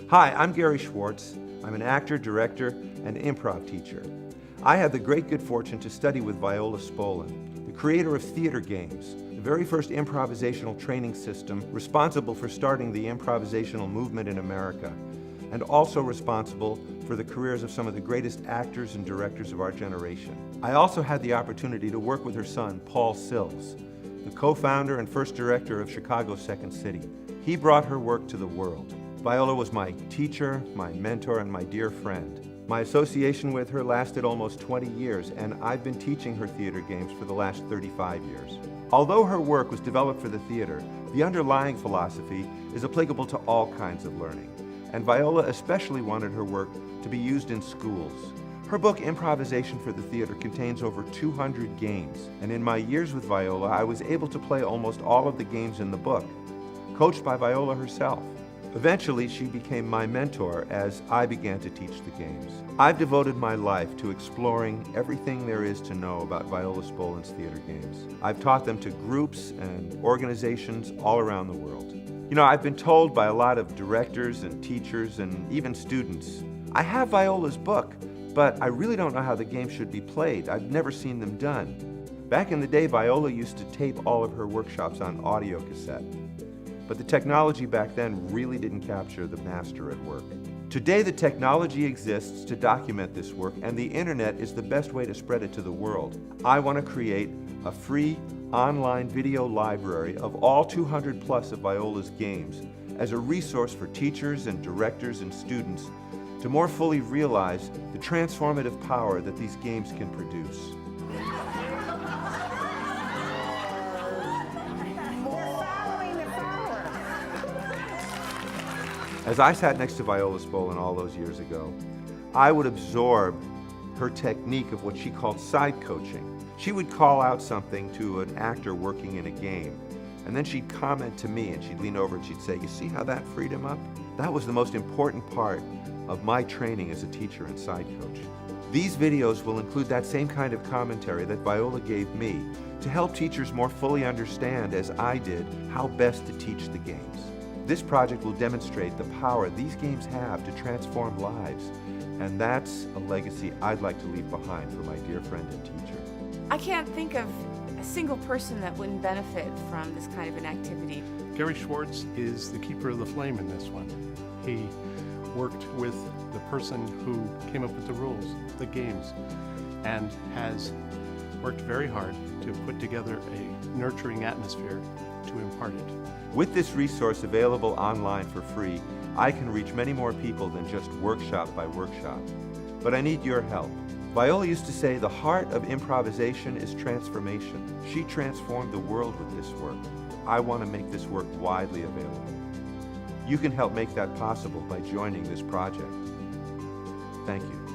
Hi, I'm Gary Schwartz. I'm an actor, director, and improv teacher. I had the great good fortune to study with Viola Sills, the creator of theater games, the very first improvisational training system responsible for starting the improvisational movement in America, and also responsible for the careers of some of the greatest actors and directors of our generation. I also had the opportunity to work with her son, Paul Sills, the co-founder and first director of Chicago's Second City. He brought her work to the world. Viola was my teacher, my mentor, and my dear friend. My association with her lasted almost 20 years, and I've been teaching her theater games for the last 35 years. Although her work was developed for the theater, the underlying philosophy is applicable to all kinds of learning, and Viola especially wanted her work to be used in schools. Her book, Improvisation for the Theater, contains over 200 games, and in my years with Viola, I was able to play almost all of the games in the book, coached by Viola herself. Eventually, she became my mentor as I began to teach the games. I've devoted my life to exploring everything there is to know about Viola Sills' theater games. I've taught them to groups and organizations all around the world. You know, I've been told by a lot of directors and teachers and even students, I have Viola's book, but I really don't know how the game should be played. I've never seen them done. Back in the day, Viola used to tape all of her workshops on audio cassette. But the technology back then really didn't capture the master at work. Today, the technology exists to document this work, and the internet is the best way to spread it to the world. I want to create a free online video library of all 200 plus of Viola's games as a resource for teachers and directors and students to more fully realize the transformative power that these games can produce. As I sat next to Viola Sills all those years ago, I would absorb her technique of what she called side coaching. She would call out something to an actor working in a game, and then she'd comment to me, and she'd lean over and she'd say, "You see how that freed him up?" That was the most important part of my training as a teacher and side coach. These videos will include that same kind of commentary that Viola gave me to help teachers more fully understand, as I did, how best to teach the games. This project will demonstrate the power these games have to transform lives, and that's a legacy I'd like to leave behind for my dear friend and teacher. I can't think of a single person that wouldn't benefit from this kind of an activity. Gary Schwartz is the keeper of the flame in this one. He worked with the person who came up with the rules, the games, and has worked very hard to put together a nurturing atmosphere to impart it. With this resource available online for free, I can reach many more people than just workshop by workshop. But I need your help. Viola used to say the heart of improvisation is transformation. She transformed the world with this work. I want to make this work widely available. You can help make that possible by joining this project. Thank you.